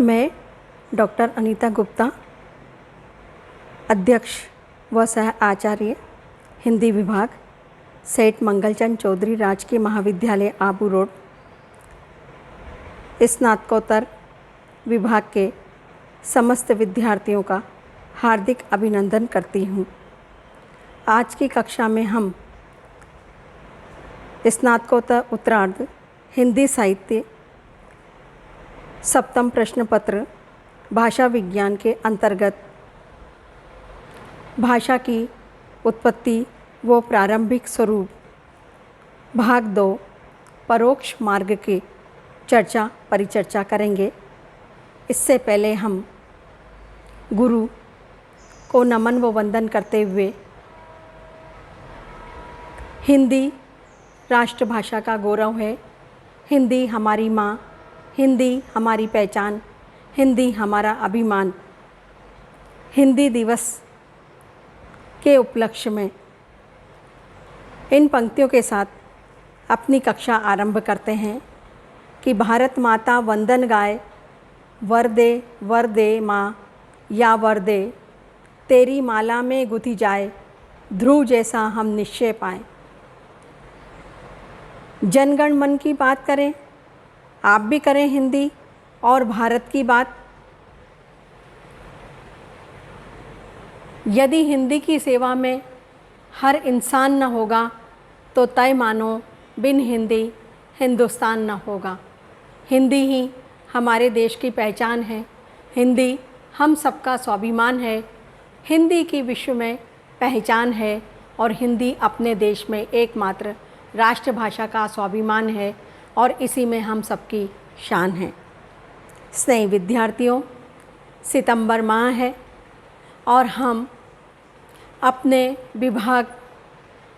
मैं डॉक्टर अनीता गुप्ता, अध्यक्ष व सह आचार्य हिंदी विभाग, सेठ मंगलचंद चौधरी राजकीय महाविद्यालय आबू रोड, स्नातकोत्तर विभाग के समस्त विद्यार्थियों का हार्दिक अभिनंदन करती हूँ। आज की कक्षा में हम स्नातकोत्तर उत्तरार्ध हिंदी साहित्य सप्तम प्रश्न पत्र भाषा विज्ञान के अंतर्गत भाषा की उत्पत्ति व प्रारंभिक स्वरूप भाग 2 परोक्ष मार्ग की परिचर्चा करेंगे। इससे पहले हम गुरु को नमन व वंदन करते हुए हिंदी राष्ट्रभाषा का गौरव है, हिंदी हमारी माँ, हिंदी हमारी पहचान, हिंदी हमारा अभिमान, हिंदी दिवस के उपलक्ष्य में इन पंक्तियों के साथ अपनी कक्षा आरंभ करते हैं कि भारत माता वंदन गाए, वर दे माँ या वर दे, तेरी माला में गुथी जाए, ध्रुव जैसा हम निश्चय पाएँ। जनगण मन की बात करें, आप भी करें हिंदी और भारत की बात। यदि हिंदी की सेवा में हर इंसान न होगा तो तय मानो बिन हिंदी हिंदुस्तान न होगा। हिंदी ही हमारे देश की पहचान है, हिंदी हम सबका स्वाभिमान है, हिंदी की विश्व में पहचान है और हिंदी अपने देश में एकमात्र राष्ट्रभाषा का स्वाभिमान है और इसी में हम सबकी शान है। स्नेही विद्यार्थियों, सितंबर माह है और हम अपने विभाग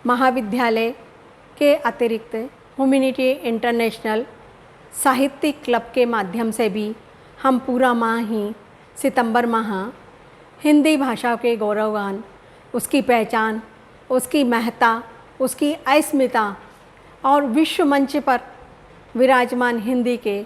महाविद्यालय के अतिरिक्त ह्यूमैनिटी इंटरनेशनल साहित्यिक क्लब के माध्यम से भी हम पूरा माह ही सितंबर माह हिंदी भाषा के गौरवगान, उसकी पहचान, उसकी महत्ता, उसकी अस्मिता और विश्व मंच पर विराजमान हिंदी के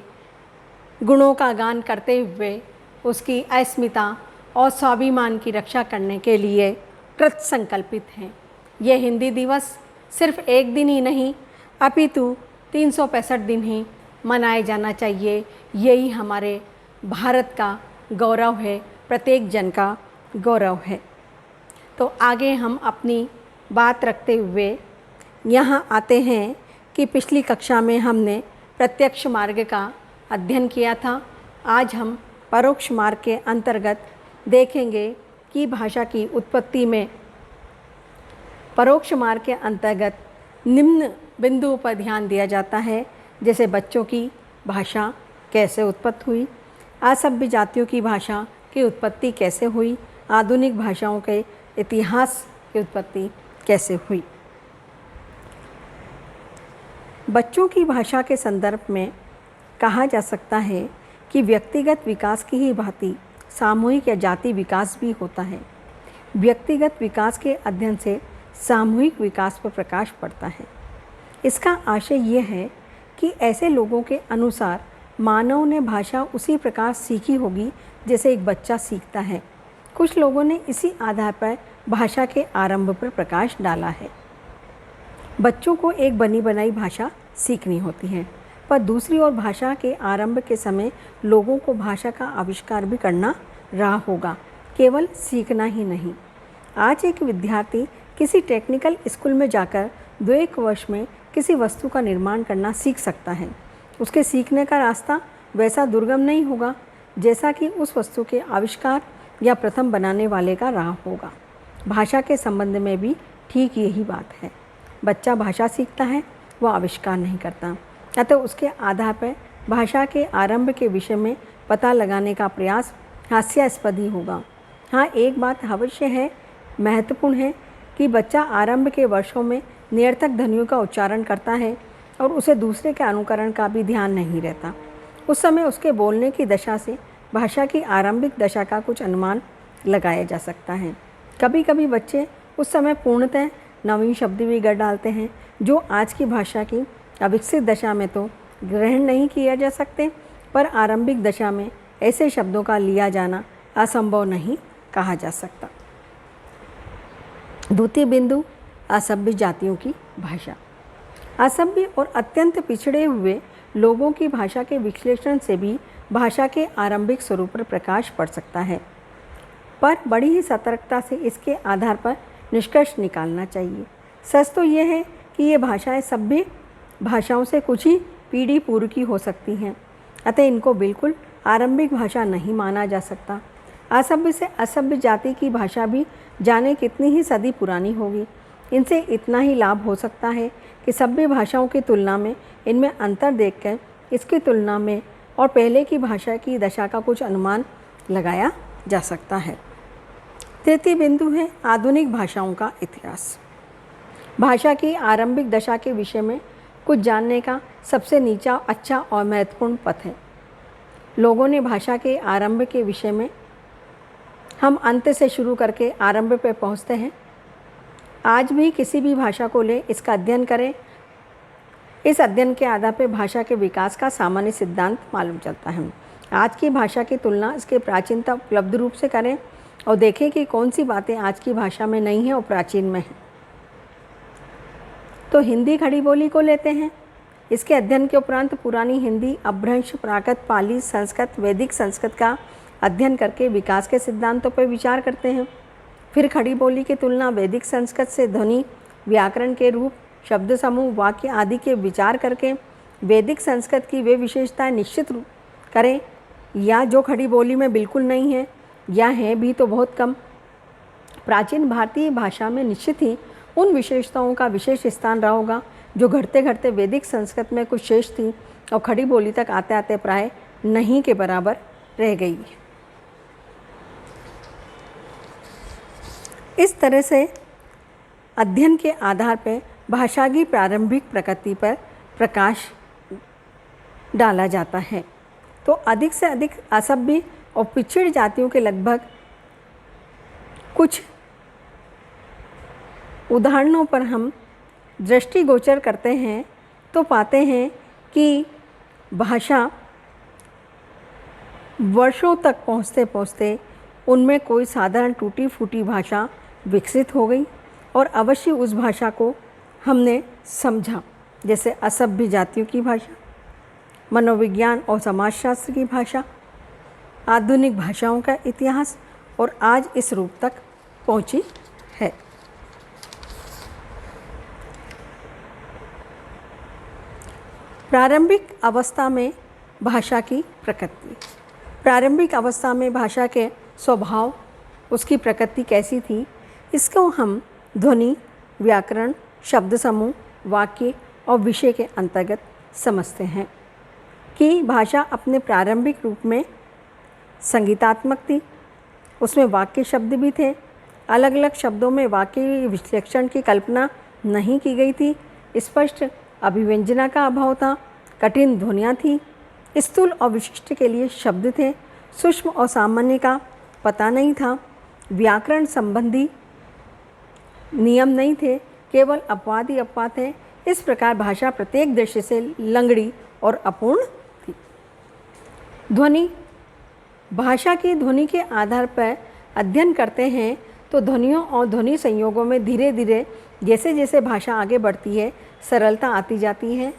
गुणों का गान करते हुए उसकी अस्मिता और स्वाभिमान की रक्षा करने के लिए कृत संकल्पित हैं। ये हिंदी दिवस सिर्फ एक दिन ही नहीं अपितु 365 दिन ही मनाया जाना चाहिए। यही हमारे भारत का गौरव है, प्रत्येक जन का गौरव है। तो आगे हम अपनी बात रखते हुए यहाँ आते हैं कि पिछली कक्षा में हमने प्रत्यक्ष मार्ग का अध्ययन किया था। आज हम परोक्ष मार्ग के अंतर्गत देखेंगे कि भाषा की उत्पत्ति में परोक्ष मार्ग के अंतर्गत निम्न बिंदुओं पर ध्यान दिया जाता है, जैसे बच्चों की भाषा कैसे उत्पत्ति हुई, असभ्य जातियों की भाषा की उत्पत्ति कैसे हुई, आधुनिक भाषाओं के इतिहास की उत्पत्ति कैसे हुई। बच्चों की भाषा के संदर्भ में कहा जा सकता है कि व्यक्तिगत विकास की ही भांति सामूहिक या जाति विकास भी होता है। व्यक्तिगत विकास के अध्ययन से सामूहिक विकास पर प्रकाश पड़ता है। इसका आशय यह है कि ऐसे लोगों के अनुसार मानव ने भाषा उसी प्रकार सीखी होगी जैसे एक बच्चा सीखता है। कुछ लोगों ने इसी आधार पर भाषा के आरंभ पर प्रकाश डाला है। बच्चों को एक बनी बनाई भाषा सीखनी होती है, पर दूसरी ओर भाषा के आरंभ के समय लोगों को भाषा का आविष्कार भी करना रहा होगा, केवल सीखना ही नहीं। आज एक विद्यार्थी किसी टेक्निकल स्कूल में जाकर 2-1 वर्ष में किसी वस्तु का निर्माण करना सीख सकता है। उसके सीखने का रास्ता वैसा दुर्गम नहीं होगा जैसा कि उस वस्तु के आविष्कार या प्रथम बनाने वाले का रहा होगा। भाषा के संबंध में भी ठीक यही बात है। बच्चा भाषा सीखता है, वह आविष्कार नहीं करता। अतः उसके आधार पर भाषा के आरंभ के विषय में पता लगाने का प्रयास हास्यास्पद ही होगा। हाँ, एक बात अवश्य है, महत्वपूर्ण है कि बच्चा आरंभ के वर्षों में निरर्थक ध्वनियों का उच्चारण करता है और उसे दूसरे के अनुकरण का भी ध्यान नहीं रहता। उस समय उसके बोलने की दशा से भाषा की आरंभिक दशा का कुछ अनुमान लगाया जा सकता है। कभी कभी बच्चे उस समय पूर्णतः नवीन शब्द भी गढ़ डालते हैं जो आज की भाषा की अविकसित दशा में तो ग्रहण नहीं किया जा सकते, पर आरंभिक दशा में ऐसे शब्दों का लिया जाना असंभव नहीं कहा जा सकता। द्वितीय बिंदु, असभ्य जातियों की भाषा। असभ्य और अत्यंत पिछड़े हुए लोगों की भाषा के विश्लेषण से भी भाषा के आरंभिक स्वरूप पर प्रकाश पड़ सकता है, पर बड़ी ही सतर्कता से इसके आधार पर निष्कर्ष निकालना चाहिए। सच तो यह है कि ये भाषाएं सभ्य भाषाओं से कुछ ही पीढ़ी पूर्व की हो सकती हैं, अतः इनको बिल्कुल आरंभिक भाषा नहीं माना जा सकता। असभ्य से असभ्य जाति की भाषा भी जाने कितनी ही सदी पुरानी होगी। इनसे इतना ही लाभ हो सकता है कि सभ्य भाषाओं की तुलना में इनमें अंतर देखकर इसकी तुलना में और पहले की भाषा की दशा का कुछ अनुमान लगाया जा सकता है। तृतीय बिंदु है आधुनिक भाषाओं का इतिहास। भाषा की आरंभिक दशा के विषय में कुछ जानने का सबसे नीचा, अच्छा और महत्वपूर्ण पथ है। लोगों ने भाषा के आरंभ के विषय में, हम अंत से शुरू करके आरंभ पर पहुंचते हैं। आज भी किसी भी भाषा को ले, इसका अध्ययन करें, इस अध्ययन के आधार पर भाषा के विकास का सामान्य सिद्धांत मालूम चलता है। आज की भाषा की तुलना इसके प्राचीनता उपलब्ध रूप से करें और देखें कि कौन सी बातें आज की भाषा में नहीं हैं और प्राचीन में हैं। तो हिंदी खड़ी बोली को लेते हैं। इसके अध्ययन के उपरांत पुरानी हिंदी, अपभ्रंश, प्राकृत, पाली, संस्कृत, वैदिक संस्कृत का अध्ययन करके विकास के सिद्धांतों पर विचार करते हैं। फिर खड़ी बोली की तुलना वैदिक संस्कृत से ध्वनि, व्याकरण के रूप, शब्द समूह, वाक्य आदि के विचार करके वैदिक संस्कृत की वे विशेषताएं निश्चित करें या जो खड़ी बोली में बिल्कुल नहीं है या है भी तो बहुत कम। प्राचीन भारतीय भाषा में निश्चित ही उन विशेषताओं का विशेष स्थान रहा होगा जो घटते घटते वैदिक संस्कृत में कुछ शेष थी और खड़ी बोली तक आते आते प्राय नहीं के बराबर रह गई है। इस तरह से अध्ययन के आधार पर भाषा की प्रारंभिक प्रकृति पर प्रकाश डाला जाता है। तो अधिक से अधिक असभ्य और पिछड़ जातियों के लगभग कुछ उदाहरणों पर हम दृष्टिगोचर करते हैं तो पाते हैं कि भाषा वर्षों तक पहुँचते पहुँचते उनमें कोई साधारण टूटी फूटी भाषा विकसित हो गई और अवश्य उस भाषा को हमने समझा, जैसे असभ्य जातियों की भाषा, मनोविज्ञान और समाजशास्त्र की भाषा, आधुनिक भाषाओं का इतिहास, और आज इस रूप तक पहुंची है। प्रारंभिक अवस्था में भाषा की प्रकृति। प्रारंभिक अवस्था में भाषा के स्वभाव, उसकी प्रकृति कैसी थी, इसको हम ध्वनि, व्याकरण, शब्द समूह, वाक्य और विषय के अंतर्गत समझते हैं कि भाषा अपने प्रारंभिक रूप में संगीतात्मक थी। उसमें वाक्य शब्द भी थे। अलग अलग शब्दों में वाक्य विश्लेषण की कल्पना नहीं की गई थी। स्पष्ट अभिव्यंजना का अभाव था। कठिन ध्वनियाँ थीं। स्थूल और विशिष्ट के लिए शब्द थे। सूक्ष्म और सामान्य का पता नहीं था। व्याकरण संबंधी नियम नहीं थे, केवल अपवाद ही अपवाद थे। इस प्रकार भाषा प्रत्येक दृष्टि से लंगड़ी और अपूर्ण थी। ध्वनि। भाषा की ध्वनि के आधार पर अध्ययन करते हैं तो ध्वनियों और ध्वनि संयोगों में धीरे धीरे जैसे जैसे भाषा आगे बढ़ती है सरलता आती जाती है।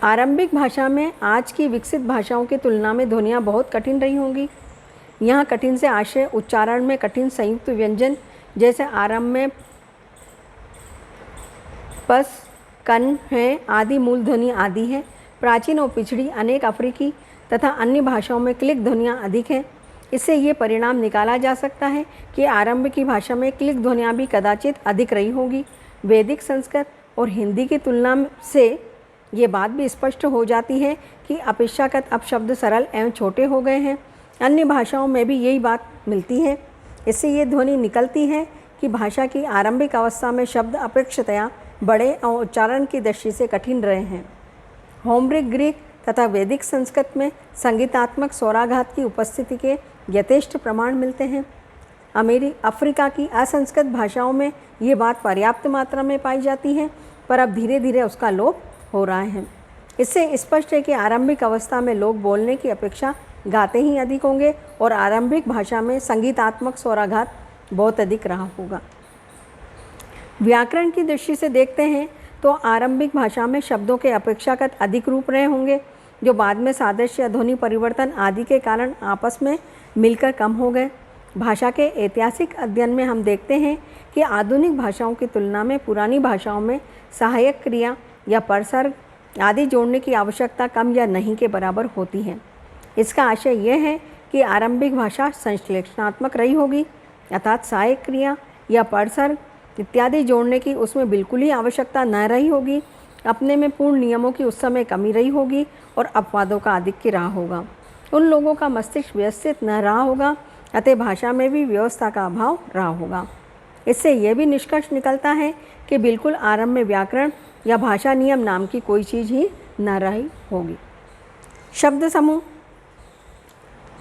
आरंभिक भाषा में आज की विकसित भाषाओं की तुलना में ध्वनियाँ बहुत कठिन रही होंगी। यहाँ कठिन से आशय उच्चारण में कठिन संयुक्त व्यंजन जैसे आरंभ में पस, कन है आदि मूल ध्वनि आदि है। प्राचीन और पिछड़ी अनेक अफ्रीकी तथा अन्य भाषाओं में क्लिक ध्वनियाँ अधिक हैं। इससे ये परिणाम निकाला जा सकता है कि आरंभ की भाषा में क्लिक ध्वनियाँ भी कदाचित अधिक रही होगी। वैदिक संस्कृत और हिंदी की तुलना से ये बात भी स्पष्ट हो जाती है कि अपेक्षाकृत अब शब्द सरल एवं छोटे हो गए हैं। अन्य भाषाओं में भी यही बात मिलती है। इससे ये ध्वनि निकलती है कि भाषा की आरंभिक अवस्था में शब्द अपेक्षतया बड़े और उच्चारण की दृष्टि से कठिन रहे हैं। होमरिक ग्रीक तथा वैदिक संस्कृत में संगीतात्मक स्वराघात की उपस्थिति के यथेष्ट प्रमाण मिलते हैं। अफ्रीका की असंस्कृत भाषाओं में ये बात पर्याप्त मात्रा में पाई जाती है, पर अब धीरे धीरे उसका लोप हो रहा है। इससे स्पष्ट है कि आरंभिक अवस्था में लोग बोलने की अपेक्षा गाते ही अधिक होंगे और आरंभिक भाषा में संगीतात्मक स्वराघात बहुत अधिक रहा होगा। व्याकरण की दृष्टि से देखते हैं तो आरंभिक भाषा में शब्दों के अपेक्षाकृत अधिक रूप रहे होंगे, जो बाद में सादृश्य, ध्वनि परिवर्तन आदि के कारण आपस में मिलकर कम हो गए। भाषा के ऐतिहासिक अध्ययन में हम देखते हैं कि आधुनिक भाषाओं की तुलना में पुरानी भाषाओं में सहायक क्रिया या परसर्ग आदि जोड़ने की आवश्यकता कम या नहीं के बराबर होती है। इसका आशय यह है कि आरंभिक भाषा संश्लेषणात्मक रही होगी, अर्थात सहायक क्रिया या परसर्ग इत्यादि जोड़ने की उसमें बिल्कुल ही आवश्यकता न रही होगी। अपने में पूर्ण नियमों की उस समय कमी रही होगी और अपवादों का आधिक्य रहा होगा। उन लोगों का मस्तिष्क व्यवस्थित न रहा होगा, अतः भाषा में भी व्यवस्था का अभाव रहा होगा। इससे यह भी निष्कर्ष निकलता है कि बिल्कुल आरंभ में व्याकरण या भाषा नियम नाम की कोई चीज़ ही न रही होगी। शब्द समूह।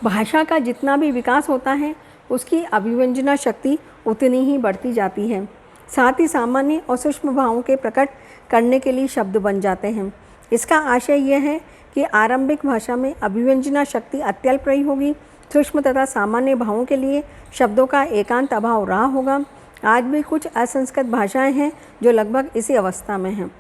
भाषा का जितना भी विकास होता है उसकी अभिव्यंजना शक्ति उतनी ही बढ़ती जाती है। साथ ही सामान्य और सूक्ष्म भावों के प्रकट करने के लिए शब्द बन जाते हैं। इसका आशय यह है कि आरंभिक भाषा में अभिव्यंजना शक्ति अत्यल्प रही होगी। सूक्ष्म तथा सामान्य भावों के लिए शब्दों का एकांत अभाव रहा होगा। आज भी कुछ असंस्कृत भाषाएं हैं जो लगभग इसी अवस्था में हैं।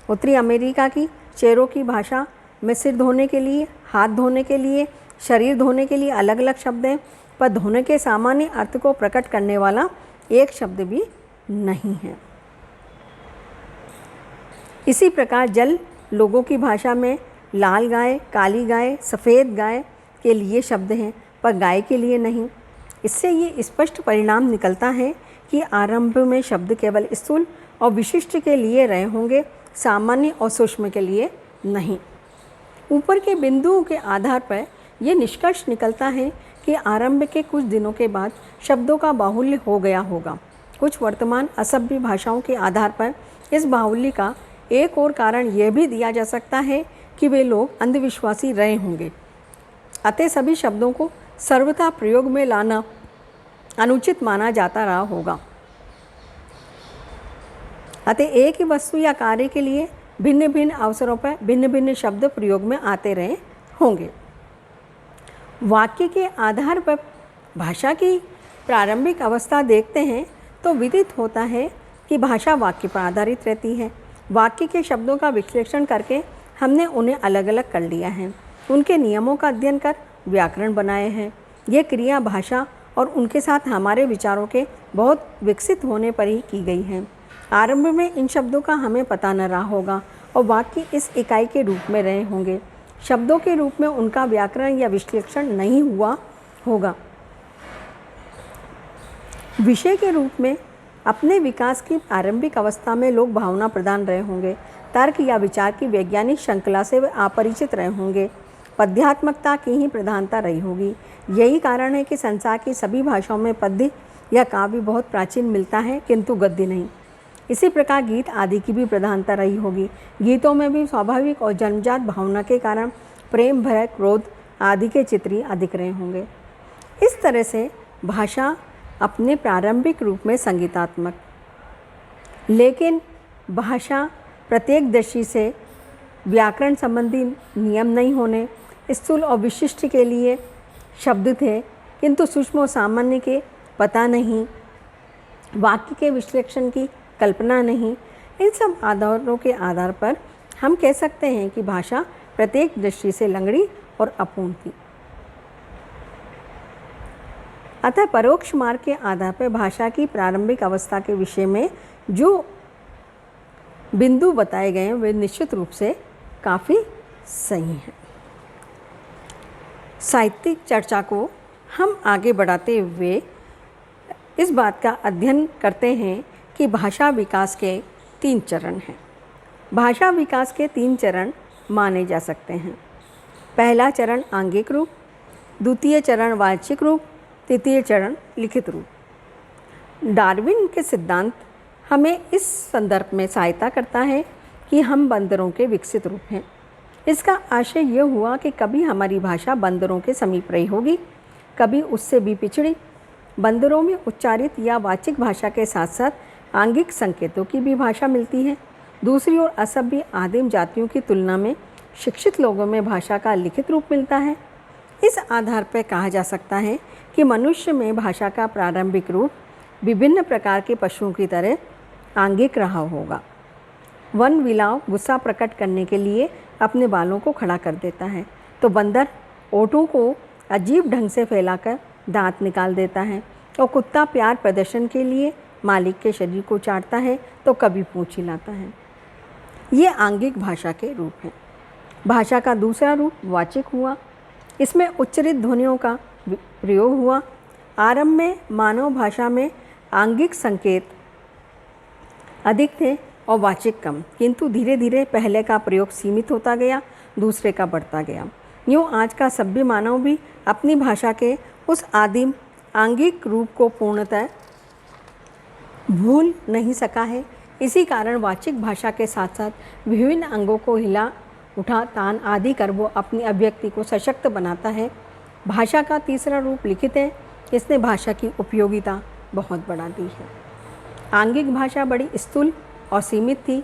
उत्तरी अमेरिका की चेरोकी भाषा में सिर धोने के लिए, हाथ धोने के लिए, शरीर धोने के लिए अलग अलग शब्द हैं, पर धोने के सामान्य अर्थ को प्रकट करने वाला एक शब्द भी नहीं है। इसी प्रकार जल लोगों की भाषा में लाल गाय, काली गाय, सफ़ेद गाय के लिए शब्द हैं, पर गाय के लिए नहीं। इससे ये स्पष्ट परिणाम निकलता है कि आरंभ में शब्द केवल स्थूल और विशिष्ट के लिए रहे होंगे, सामान्य और सूक्ष्म के लिए नहीं। ऊपर के बिंदुओं के आधार पर यह निष्कर्ष निकलता है कि आरंभ के कुछ दिनों के बाद शब्दों का बाहुल्य हो गया होगा। कुछ वर्तमान असभ्य भाषाओं के आधार पर इस बाहुल्य का एक और कारण यह भी दिया जा सकता है कि वे लोग अंधविश्वासी रहे होंगे, अतः सभी शब्दों को सर्वथा प्रयोग में लाना अनुचित माना जाता रहा होगा। अतः एक ही वस्तु या कार्य के लिए भिन्न भिन्न अवसरों पर भिन्न भिन्न शब्द प्रयोग में आते रहे होंगे। वाक्य के आधार पर भाषा की प्रारंभिक अवस्था देखते हैं तो विदित होता है कि भाषा वाक्य पर आधारित रहती है। वाक्य के शब्दों का विश्लेषण करके हमने उन्हें अलग अलग कर लिया है, उनके नियमों का अध्ययन कर व्याकरण बनाए हैं। यह क्रिया भाषा और उनके साथ हमारे विचारों के बहुत विकसित होने पर ही की गई है। आरंभ में इन शब्दों का हमें पता न रहा होगा और वाक्य इस इकाई के रूप में रहे होंगे। शब्दों के रूप में उनका व्याकरण या विश्लेषण नहीं हुआ होगा। विषय के रूप में अपने विकास की आरंभिक अवस्था में लोग भावना प्रधान रहे होंगे। तर्क या विचार की वैज्ञानिक श्रृंखला से वे अपरिचित रहे होंगे। पद्यात्मकता की ही प्रधानता रही होगी। यही कारण है कि संसार की सभी भाषाओं में पद्य या काव्य बहुत प्राचीन मिलता है, किंतु गद्य नहीं। इसी प्रकार गीत आदि की भी प्रधानता रही होगी। गीतों में भी स्वाभाविक और जन्मजात भावना के कारण प्रेम, भय, क्रोध आदि के चित्र ही अधिक रहे होंगे। इस तरह से भाषा अपने प्रारंभिक रूप में संगीतात्मक, लेकिन भाषा प्रत्येक दृष्टि से व्याकरण संबंधी नियम नहीं होने, स्थूल और विशिष्ट के लिए शब्द थे, किंतु सूक्ष्म और सामान्य के पता नहीं, वाक्य के विश्लेषण की कल्पना नहीं। इन सब आधारों के आधार पर हम कह सकते हैं कि भाषा प्रत्येक दृष्टि से लंगड़ी और अपूर्ण थी। अतः परोक्ष मार्ग के आधार पर भाषा की प्रारंभिक अवस्था के विषय में जो बिंदु बताए गए हैं वे निश्चित रूप से काफ़ी सही हैं। साहित्यिक चर्चा को हम आगे बढ़ाते हुए इस बात का अध्ययन करते हैं कि भाषा विकास के 3 चरण हैं। भाषा विकास के 3 चरण माने जा सकते हैं। पहला चरण आंगिक रूप, द्वितीय चरण वाचिक रूप, तृतीय चरण लिखित रूप। डार्विन के सिद्धांत हमें इस संदर्भ में सहायता करता है कि हम बंदरों के विकसित रूप हैं। इसका आशय यह हुआ कि कभी हमारी भाषा बंदरों के समीप रही होगी, कभी उससे भी पिछड़ी। बंदरों में उच्चारित या वाचिक भाषा के साथ साथ आंगिक संकेतों की भी भाषा मिलती है। दूसरी ओर असभ्य आदिम जातियों की तुलना में शिक्षित लोगों में भाषा का लिखित रूप मिलता है। इस आधार पर कहा जा सकता है कि मनुष्य में भाषा का प्रारंभिक रूप विभिन्न प्रकार के पशुओं की तरह आंगिक रहा होगा। वन बिलाव गुस्सा प्रकट करने के लिए अपने बालों को खड़ा कर देता है, तो बंदर ओठों को अजीब ढंग से फैलाकर दांत निकाल देता है, और कुत्ता प्यार प्रदर्शन के लिए मालिक के शरीर को चाटता है तो कभी पूंछ हिलाता है। ये आंगिक भाषा के रूप हैं। भाषा का दूसरा रूप वाचिक हुआ। इसमें उच्चरित ध्वनियों का प्रयोग हुआ। आरंभ में मानव भाषा में आंगिक संकेत अधिक थे और वाचिक कम, किंतु धीरे धीरे पहले का प्रयोग सीमित होता गया, दूसरे का बढ़ता गया। यूँ आज का सभ्य मानव भी अपनी भाषा के उस आदिम आंगिक रूप को पूर्णतः भूल नहीं सका है। इसी कारण वाचिक भाषा के साथ साथ विभिन्न अंगों को हिला उठा तान आदि कर वो अपनी अभिव्यक्ति को सशक्त बनाता है। भाषा का तीसरा रूप लिखित है। इसने भाषा की उपयोगिता बहुत बढ़ा दी है। आंगिक भाषा बड़ी स्थूल और सीमित थी।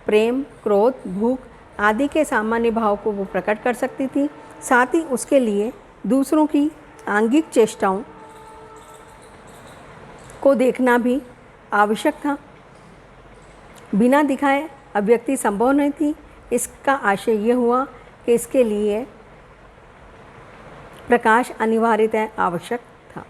प्रेम, क्रोध, भूख आदि के सामान्य भाव को वो प्रकट कर सकती थी। साथ ही उसके लिए दूसरों की आंगिक चेष्टाओं को देखना भी आवश्यक था। बिना दिखाए अभिव्यक्ति संभव नहीं थी। इसका आशय यह हुआ कि इसके लिए प्रकाश अनिवार्यतः आवश्यक था।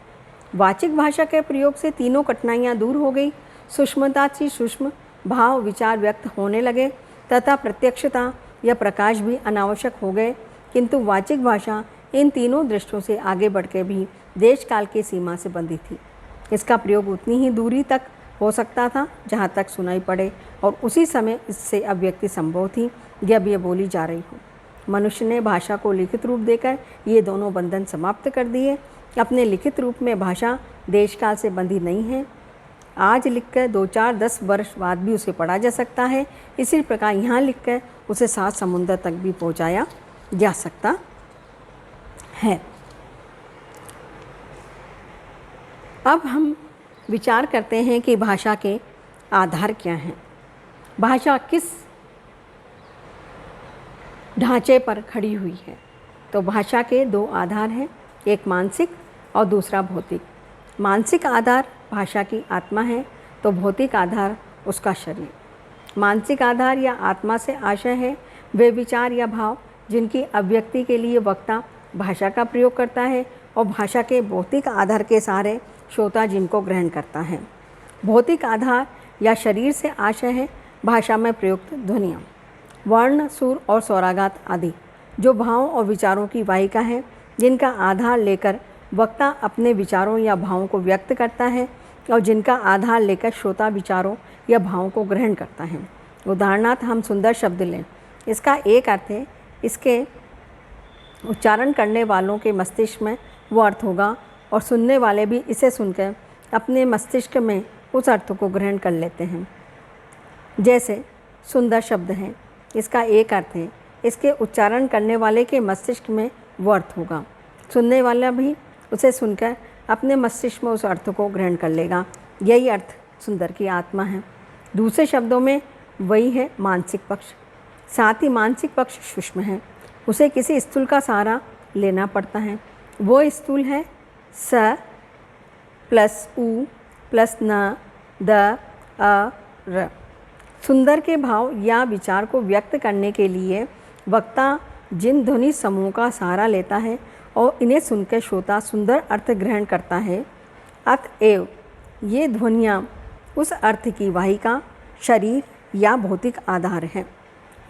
वाचिक भाषा के प्रयोग से तीनों कठिनाइयाँ दूर हो गई। सूक्ष्मता से सूक्ष्म भाव विचार व्यक्त होने लगे तथा प्रत्यक्षता या प्रकाश भी अनावश्यक हो गए। किंतु वाचिक भाषा इन तीनों दृष्टियों से आगे बढ़ के भी देश काल की सीमा से बंधी थी। इसका प्रयोग उतनी ही दूरी तक हो सकता था जहाँ तक सुनाई पड़े, और उसी समय इससे अभिव्यक्ति संभव थी जब यह बोली जा रही हो। मनुष्य ने भाषा को लिखित रूप देकर ये दोनों बंधन समाप्त कर दिए। अपने लिखित रूप में भाषा देश काल से बंधी नहीं है। आज लिखकर 2, 4, 10 वर्ष बाद भी उसे पढ़ा जा सकता है। इसी प्रकार यहाँ लिखकर उसे 7 समुंदर तक भी पहुँचाया जा सकता है। अब हम विचार करते हैं कि भाषा के आधार क्या हैं। भाषा किस ढांचे पर खड़ी हुई है? तो भाषा के 2 आधार हैं, एक मानसिक और दूसरा भौतिक। मानसिक आधार भाषा की आत्मा है, तो भौतिक आधार उसका शरीर। मानसिक आधार या आत्मा से आशय है वे विचार या भाव जिनकी अभिव्यक्ति के लिए वक्ता भाषा का प्रयोग करता है, और भाषा के भौतिक आधार के सहारे श्रोता जिनको ग्रहण करता है। भौतिक आधार या शरीर से आशय है भाषा में प्रयुक्त ध्वनियाँ, वर्ण, सुर और स्वराघात आदि, जो भावों और विचारों की वाहिका है, जिनका आधार लेकर वक्ता अपने विचारों या भावों को व्यक्त करता है और जिनका आधार लेकर श्रोता विचारों या भावों को ग्रहण करता है। उदाहरणार्थ हम सुंदर शब्द लें। इसका एक अर्थ है, इसके उच्चारण करने वालों के मस्तिष्क में वो अर्थ होगा, और सुनने वाले भी इसे सुनकर अपने मस्तिष्क में उस अर्थ को ग्रहण कर लेते हैं। जैसे सुंदर शब्द है, इसका एक अर्थ है, इसके उच्चारण करने वाले के मस्तिष्क में वो अर्थ होगा, सुनने वाला भी उसे सुनकर अपने मस्तिष्क में उस अर्थ को ग्रहण कर लेगा। यही अर्थ सुंदर की आत्मा है। दूसरे शब्दों में वही है मानसिक पक्ष। साथ ही मानसिक पक्ष सूक्ष्म है, उसे किसी स्थूल का सहारा लेना पड़ता है। वो स्थूल है स प्लस उ प्लस न द अ र। सुंदर के भाव या विचार को व्यक्त करने के लिए वक्ता जिन ध्वनि समूह का सहारा लेता है और इन्हें सुनकर श्रोता सुंदर अर्थ ग्रहण करता है, अतएव ये ध्वनियाँ उस अर्थ की वाहिका, शरीर या भौतिक आधार है।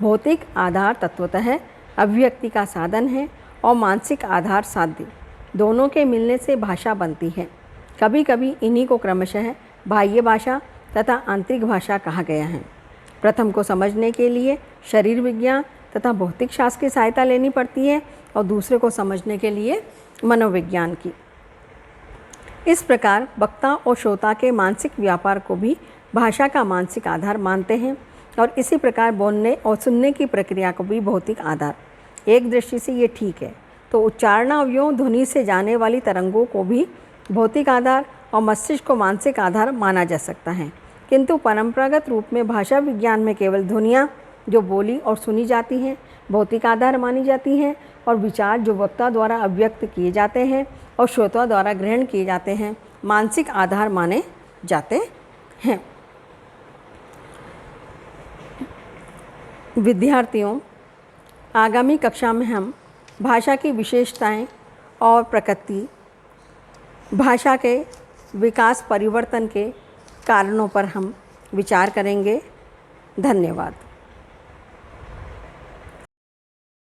भौतिक आधार तत्वतः अभिव्यक्ति का साधन है और मानसिक आधार साध्य। दोनों के मिलने से भाषा बनती है। कभी कभी इन्हीं को क्रमशः बाह्य भाषा तथा आंतरिक भाषा कहा गया है। प्रथम को समझने के लिए शरीर विज्ञान तथा भौतिक शास्त्र की सहायता लेनी पड़ती है और दूसरे को समझने के लिए मनोविज्ञान की। इस प्रकार वक्ता और श्रोता के मानसिक व्यापार को भी भाषा का मानसिक आधार मानते हैं, और इसी प्रकार बोलने और सुनने की प्रक्रिया को भी भौतिक आधार। एक दृष्टि से ये ठीक है, तो उच्चारणावयों ध्वनि से जाने वाली तरंगों को भी भौतिक आधार और मस्तिष्क को मानसिक आधार माना जा सकता है। किंतु परंपरागत रूप में भाषा विज्ञान में केवल ध्वनियाँ जो बोली और सुनी जाती हैं भौतिक आधार मानी जाती हैं और विचार जो वक्ता द्वारा अभिव्यक्त किए जाते हैं और श्रोता द्वारा ग्रहण किए जाते हैं मानसिक आधार माने जाते हैं। विद्यार्थियों, आगामी कक्षा में हम भाषा की विशेषताएं और प्रकृति, भाषा के विकास परिवर्तन के कारणों पर हम विचार करेंगे। धन्यवाद।